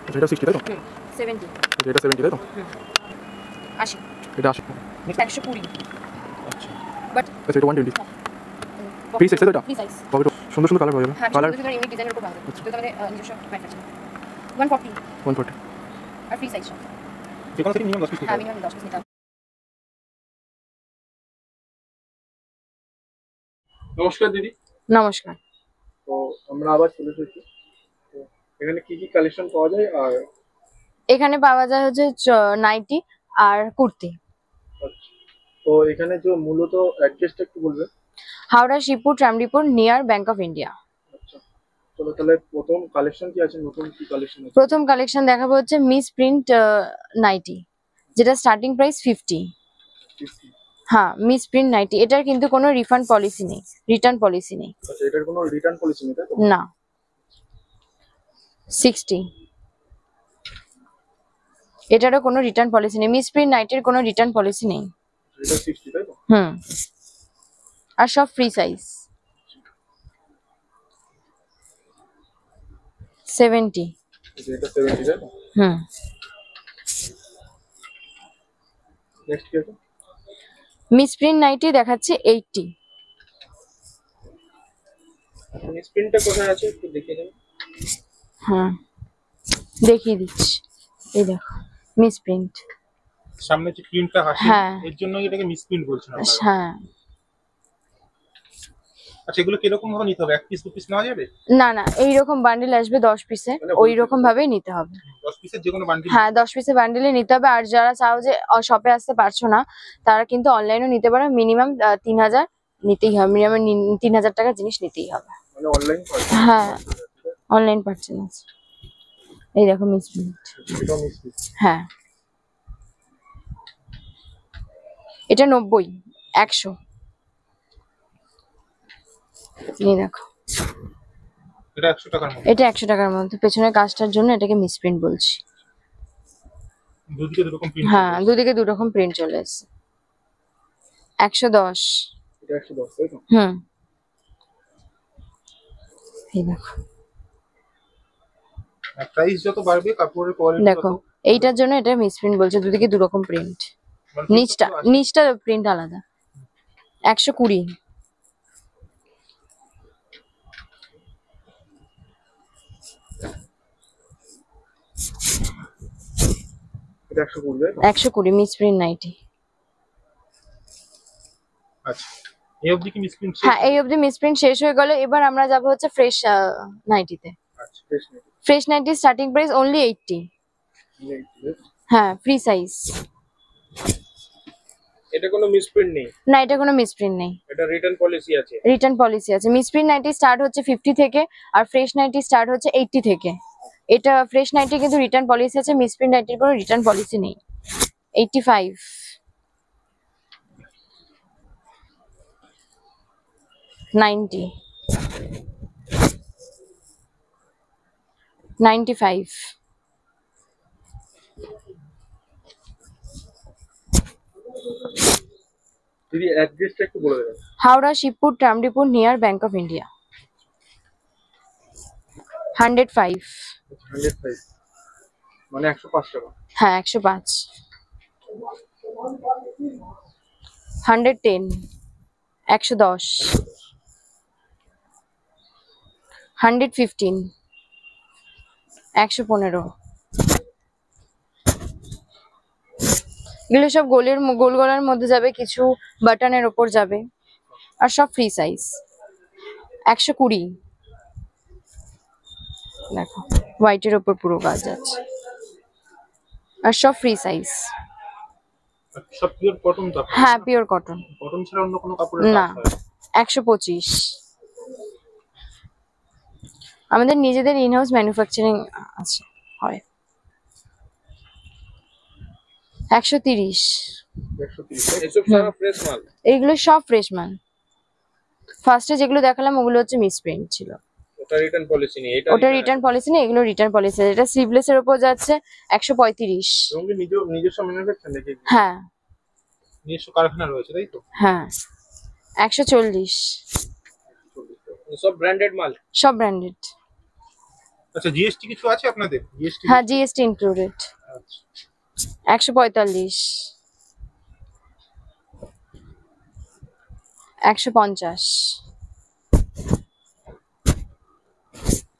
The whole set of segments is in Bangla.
আচ্ছা এটা 60 তাই তো? 70 এটা 70 তাই তো? 80 এটা 80 120 আচ্ছা বাট আচ্ছা এটা 120 ফ্রি সাইজ তো এটা? ফ্রি সাইজ তবে তো সুন্দর সুন্দর কালার পাওয়া যাবে কালার কালার ইউনিক ডিজাইনের উপর পাওয়া যাবে তো আমাদের নিজস্ব ম্যানুফ্যাকচারিং 140 140 আর ফ্রি সাইজ যে কোনো থেকে মিনিমাম 10 পিস হ্যাঁ মিনিমাম 10 পিস নিতে হবে। নমস্কার দিদি। নমস্কার। তো আমরা আবার চলে এসেছি। তো এখানে কি কি কালেকশন পাওয়া যায় আর এখানে পাওয়া যায় হচ্ছে নাইটি আর কুর্তি। আচ্ছা তো এখানে যে মূলত অ্যাড্রেসটা একটু বলবেন? হাওড়া শিবপুর ট্রামডিপুর নিয়ার ব্যাংক অফ ইন্ডিয়া। আচ্ছা চলো তাহলে প্রথম কালেকশন কি আছে, নতুন কি কালেকশন আছে? প্রথম কালেকশন দেখাবো হচ্ছে মিস প্রিন্ট নাইটি, যেটা স্টার্টিং প্রাইস 50। হ্যাঁ মিস প্রিন্ট নাইটি, এটার কিন্তু কোনো রিফান্ড পলিসি নেই, রিটার্ন পলিসি নেই। আচ্ছা এটার কোনো রিটার্ন পলিসি নেই তাই তো? না। 60, এটারও কোনো রিটার্ন পলিসি নেই, মিস প্রিন্ট নাইটির কোনো রিটার্ন পলিসি নেই। এটা 60 তাই তো? আর সব ফ্রি সাইজ। 70। এটা 70 তাই তো? নেক্সট কি আছে? মিস প্রিন্ট নাইটি দেখাচ্ছে 80। মিস প্রিন্টটা কোথায় আছে একটু দেখিয়ে দেবেন? হ্যাঁ দেখিয়ে দিচ্ছি, এই দেখো মিস প্রিন্ট। সামনে যে প্রিন্টটা হাসি হ্যাঁ এর জন্য এটাকে মিস প্রিন্ট বলছেন আপনারা? হ্যাঁ। আচ্ছা এগুলো কিরকম ভাবে নিতে হবে, এক পিস দু পিস নেওয়া যাবে? না না, এইরকম বান্ডিল আসবে 10 পিসে, মানে ওই রকম ভাবেই নিতে হবে। 10 পিসের যে কোনো বান্ডিল? হ্যাঁ 10 পিসে বান্ডিলে নিতে হবে। আর যারা চাও যে শপে আসতে পারছো না, তারা কিন্তু অনলাইনেও নিতে পারো। মিনিমাম 3000 নিতেই হবে, মিনিমাম 3000 টাকার জিনিস নিতেই হবে। মানে অনলাইন হ্যাঁ অনলাইন পারচেজ। এই দেখো মিস প্রিন্ট। এটা মিস প্রিন্ট। হ্যাঁ এটা 90, 100। এই দেখো এটা 100 টাকার মধ্যে? এটা 100 টাকার মধ্যে। পেছনের কাজটার জন্য এটাকে মিস প্রিন্ট বলছি। দুদিকে দুরকম প্রিন্ট? হ্যাঁ দুদিকে দু রকম প্রিন্ট চলে এসেছে। 110। এটা 110 তাই তো? এই দেখো প্রাইস যত বাড়বে কাপড়ের কোয়ালিটি দেখো, এইটার জন্য এটা মিস প্রিন্ট বলছে, দুদিকে দু রকম প্রিন্ট। নিচটা প্রিন্ট আলাদা। 120। এটা 120 তাই তো? 120 মিস প্রিন্ট নাইটি। আচ্ছা এই অবধি কি মিস প্রিন্ট? হ্যাঁ এই অবধি মিস প্রিন্ট শেষ হয়ে গেল। এবার আমরা যাব হচ্ছে ফ্রেশ নাইটিতে। আচ্ছা বেশ নেই। Fresh nightie starting price only 80। হ্যাঁ ফ্রি সাইজ। এটা কোনো মিস প্রিন্ট নেই? না এটা কোনো মিস প্রিন্ট নেই। এটা রিটার্ন পলিসি আছে? রিটার্ন পলিসি আছে। মিস প্রিন্ট নাইটি স্টার্ট হচ্ছে 50 থেকে, আর ফ্রেশ নাইটি স্টার্ট হচ্ছে 80 থেকে। এটা ফ্রেশ নাইটি কিন্তু রিটার্ন পলিসি আছে, মিস প্রিন্ট নাইটির কোনো রিটার্ন পলিসি নেই। 85, 90, 95। দিদি অ্যাড্রেসটা একটু বলে দেবেন? হাওড়া শিবপুর ট্রামডিপুর নিয়ার ব্যাংক অফ ইন্ডিয়া। 105। 105 মানে 105 টাকা? হ্যাঁ 105। 110, 110। 115, 115। এগুলো সব গোল গলার মধ্যে যাবে, কিছু বাটনের ওপর যাবে, আর সব ফ্রি সাইজ। 120। দেখো হোয়াইটের ওপর পুরো কাজ আছে, আর সব ফ্রি সাইজ। সব পিওর কটন তো? হ্যাঁ পিওর কটন। কটন ছাড়া অন্য কোনো কাপড়ের না। কাজ হয়? 125। আমাদের নিজেদের ইনহাউস ম্যানুফ্যাকচারিং আছে, হয়। 130। 130 এসব সারা ফ্রেশ মাল? এইগুলো সব ফ্রেশ মাল। ফার্স্টে যেগুলো দেখালাম ওগুলো হচ্ছে মিস প্রিন্ট ছিল। ওটা রিটার্ন পলিসি নেই? ওটা রিটার্ন পলিসি নেই, এগুলো রিটার্ন পলিসি। এটা স্লিভলেস এর উপর যাচ্ছে 135। এবং নিজস্ব ম্যানুফ্যাকচার নাকি? হ্যাঁ নিজস্ব কারখানা রয়েছে তাই তো? হ্যাঁ। 140। সব ব্র্যান্ডেড মাল? সব ব্র্যান্ডেড। আচ্ছা জিএসটি কিছু আছে আপনাদের? জিএসটি? হ্যাঁ জিএসটি ইনক্লুডেড। আচ্ছা 145, 150।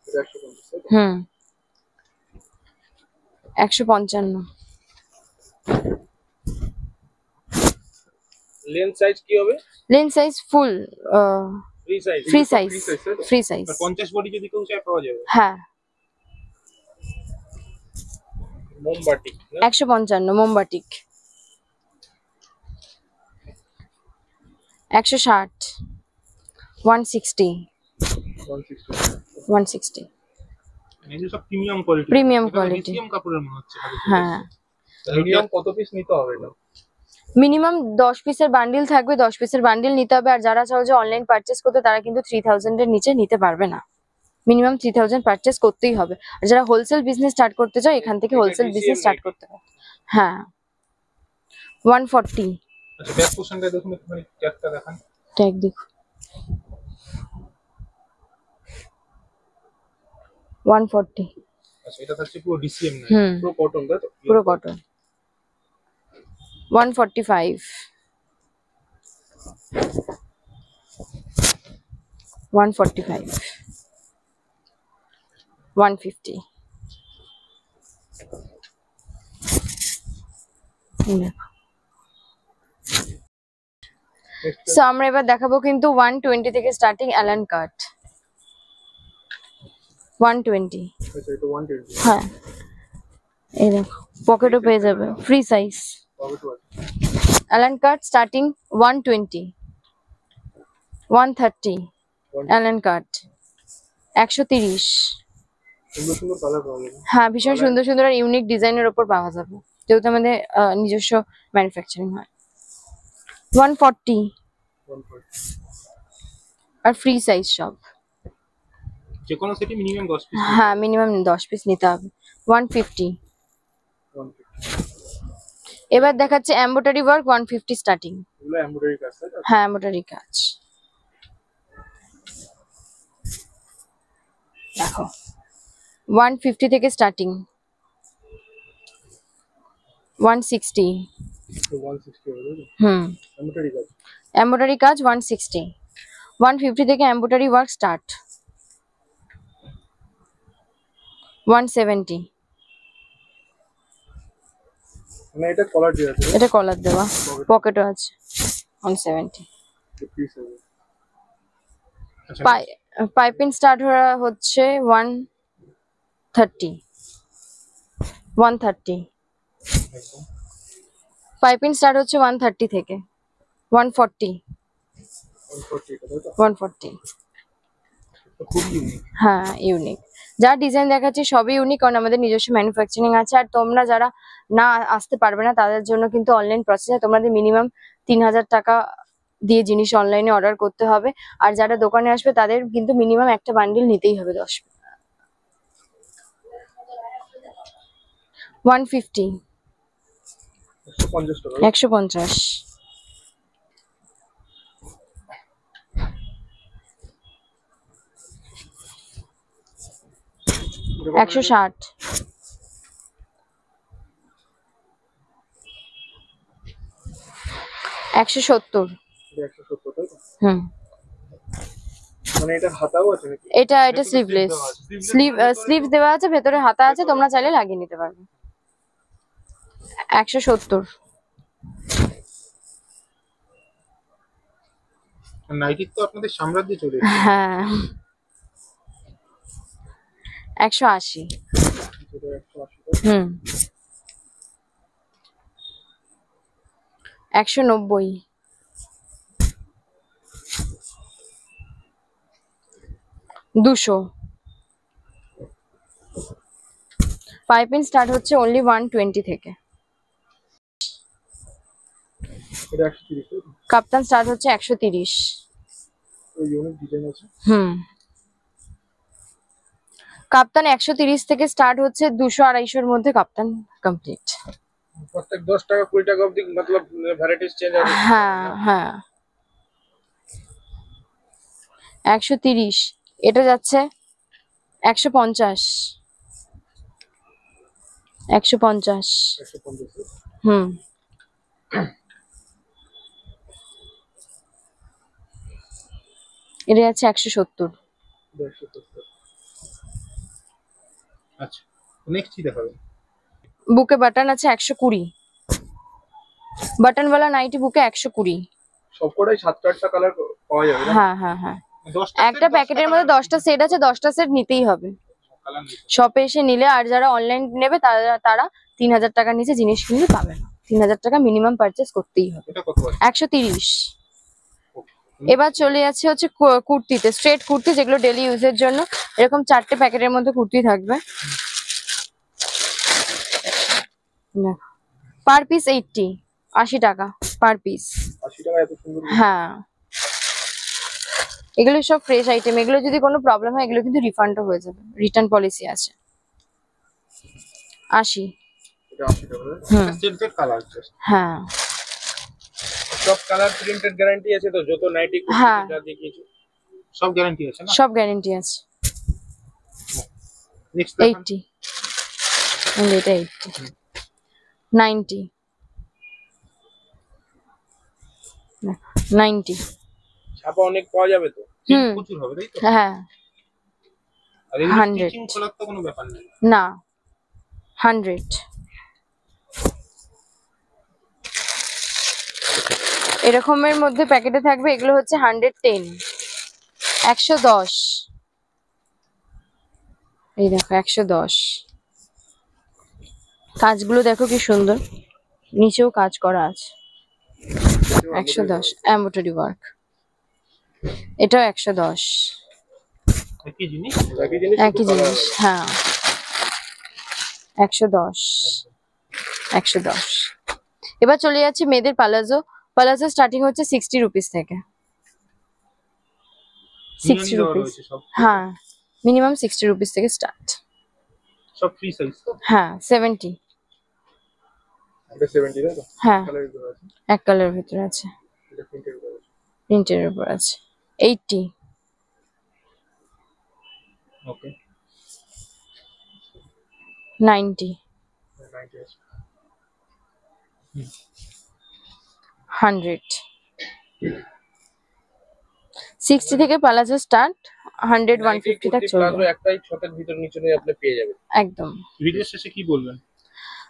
এটা 150 তাই তো? হুম 155। লেন্স সাইজ কি হবে? Lens size full free size. Free size, free size তাই তো? Free size. আর 50 বডি যদি কেউ চায় পাওয়া যাবে? হ্যাঁ মোমবাতি না? 155 মোমবাটিক। 160, 160, 160 160। এগুলো সব premium quality. Premium quality। Premium কাপড়ের মনে হচ্ছে। হ্যাঁ মিনিমাম কত পিস নিতে হবে এটা? মিনিমাম 10 পিসের বান্ডিল থাকবে, 10 পিসের বান্ডিল নিতে হবে। আর যারা চাও যে অনলাইন পারচেস করতে তারা কিন্তু 3000 এর নিচে নিতে পারবে না, মিনিমাম 3000 পারচেস করতেই হবে। আর যারা হোলসেল বিজনেস স্টার্ট করতে চাও এখান থেকে হোলসেল বিজনেস স্টার্ট করতে হবে। হ্যাঁ 140। আচ্ছা ব্যাক পোর্শনটা দেখুন একটুখানি ট্যাগটা দেখান। ট্যাগ দেখো 140। আচ্ছা এটা থাকছে পুরো ডিসিএম না? হুম পুরো কটন তাই তো? পুরো কটন। 145, 145, 150। সো আমরা এবার দেখাবো কিন্তু 120 থেকে স্টার্টিং অ্যালান কাট। 120। আচ্ছা এটা 120 হ্যাঁ এই দেখো পকেটও পেয়ে যাবে, ফ্রি সাইজ। কত আছে? অ্যালান কাট স্টার্টিং 120, 130। অ্যালান কাট 130। সুন্দর সুন্দর কালার পাওয়া যাবে। হ্যাঁ ভীষণ সুন্দর সুন্দর আর ইউনিক ডিজাইনের ওপর পাওয়া যাবে, যেহেতু আমাদের নিজস্ব ম্যানুফ্যাকচারিং হয়। 140 140 আর ফ্রি সাইজ সব। যে কোনো সেটি মিনিমাম 10 পিস। হ্যাঁ মিনিমাম 10 পিস নিতে হবে। 150। 150 এবার দেখাচ্ছে এমব্রয়ডারি ওয়ার্ক 150 স্টার্টিং। এগুলো এমব্রয়ডারি কাজ তাই তো? হ্যাঁ এমব্রয়ডারি কাজ দেখো 150 থেকে স্টার্টিং। 160। তো 160 হবে তাই তো? হুম এমব্রয়ডারি কাজ। এমব্রয়ডারি কাজ 160। 150 থেকে এমব্রয়ডারি ওয়ার্ক স্টার্ট। 170। মানে এটা কলার দিয়ে আছে এটা কলার দেওয়া, পকেটও আছে। 170। পিস হবে। আচ্ছা পাইপিং স্টার্ট হচ্ছে 130। 130 পাইপিং স্টার্ট হচ্ছে 130 থেকে। 140। 140 এটা তাই তো? 140। তো খুব ইউনিক। হ্যাঁ ইউনিক, যা ডিজাইন দেখাচ্ছি সবই ইউনিক, কারণ আমাদের নিজস্ব ম্যানুফ্যাকচারিং আছে। আর তোমরা যারা না আসতে পারবে না তাদের জন্য কিন্তু অনলাইন প্রসেস, তোমাদের মিনিমাম 3000 টাকা দিয়ে জিনিস অনলাইনে অর্ডার করতে হবে। আর যারা দোকানে আসবে তাদের কিন্তু মিনিমাম একটা বান্ডিল নিতেই হবে 10। 150। 150 টাকা। 150। 160। 170। এটা 170 তাই তো? হুম মানে এটা হাতাও আছে নাকি? এটা স্লিভলেস। স্লিভ দেওয়া আছে, ভেতরে হাতা আছে, তোমরা চাইলে লাগিয়ে নিতে পারবে। 170। নাইটির তো আপনাদের সাম্রাজ্য চলে এসেছে। হ্যাঁ 180। এটা 180 তাই তো? হুম 190। 200। পাইপিং স্টার্ট হচ্ছে অনলি 120 থেকে। এটা 130 তাই তো? কাপ্তান স্টার্ট হচ্ছে 130। ওই ইউনিক ডিজাইন আছে। হুম কাপ্তান 130 থেকে স্টার্ট হচ্ছে, 200-250 মধ্যে কাপ্তান কমপ্লিট। প্রত্যেক 10 টাকা 20 টাকা অবধি মতলব ভ্যারাইটিস চেঞ্জ হবে। হ্যাঁ হ্যাঁ 130। এটা যাচ্ছে 150 150 150 হুম। এটা আছে 170। 170 আচ্ছা, নেক্সট কি দেখাবে? বুকে বাটন আছে 120, বাটনওয়ালা নাইটি বুকে 120। সবকটাই 7টা 8টা কালার পাওয়া যাবে না? হ্যাঁ হ্যাঁ হ্যাঁ, 10টা একটা প্যাকেটের মধ্যে 10টা সেট আছে, 10টা সেট নিতেই হবে কালার নিতে হবে। শপে এসে নিলে। আর যারা অনলাইন নেবে তারা তারা 3000 টাকার নিচে জিনিস কিনতে পাবে না। 3000 টাকা মিনিমাম পারচেস করতেই হবে। এটা কত আছে? 130। এবার চলে যাচ্ছে হচ্ছে কুর্তিতে, স্ট্রেট কুর্তি যেগুলো ডেলি ইউজের জন্য। এরকম 4টে প্যাকেটের মধ্যে কুর্তি থাকবে। পার পিস 80 টাকা পার পিস। 80 টাকা এত সুন্দর হ্যাঁ, এগুলো সব ফ্রেশ আইটেম। এগুলো যদি কোনো প্রবলেম হয় এগুলো কিন্তু রিফান্ডও হয়ে যাবে, রিটার্ন পলিসি আছে। 80। এটা 80 টাকা না? হুম। Set colour just. হ্যাঁ সব কালার প্রিন্টেড গ্যারান্টি আছে তো, যত নাইটি হ্যাঁ। যা দেখিয়েছো সব গ্যারান্টি আছে না? সব গ্যারেন্টি আছে। নেক্সট 80 and এটা 80। 90 90। ছাপা অনেক পাওয়া যাবে তো? হুম। প্রচুর হবে তাই তো? হ্যাঁ আর এগুলো 100 স্টিচিং খোলার তো কোনো ব্যাপার নেই। না 100। এরকমের মধ্যে প্যাকেটে থাকবে, এগুলো হচ্ছে 110, 110। এই দেখো 110। কাজগুলো দেখো কি সুন্দর, নিচেও কাজ করা আছে। 110 এমব্রয়ডারি ওয়ার্ক। এটাও 110। একই জিনিস। একই জিনিস একই জিনিস, হ্যাঁ 110 110। এবার চলে যাচ্ছে মেয়েদের পালাজো। পালাজো স্টার্টিং হচ্ছে 60 রুপিস থেকে। 60 রুপিস, সব হ্যাঁ মিনিমাম 60 রুপিস থেকে স্টার্ট। সব ফ্রি সাইজ তো? হ্যাঁ 70। এটা 70 তাই তো? হ্যাঁ কালারের ভিতরে আছে, এক কালারের ভিতরে আছে, এটা প্রিন্টেড করা আছে। প্রিন্টের উপর আছে। 80। ওকে। 90। 90 আছে। 100। 60 থেকে পালাজো স্টার্ট, 100 150 তক চলবে প্লাজো একটাই ছতের ভিতর নিচে নিয়ে আপনি পেয়ে যাবেন। একদম। ভিডিও শেষে কি বলবেন?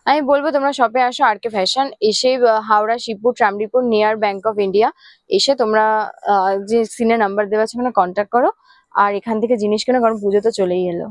আমি বলবো তোমরা শপে আসো, আর কে ফ্যাশন এসে হাওড়া শিবপুর ট্রামরিপুর নিয়ার ব্যাংক অফ ইন্ডিয়া এসে তোমরা যে সিনে নাম্বার দেওয়া আছে ওখানে কন্ট্যাক্ট করো। আর এখান থেকে জিনিস কেনো, কারণ পুজো তো চলেই এলো।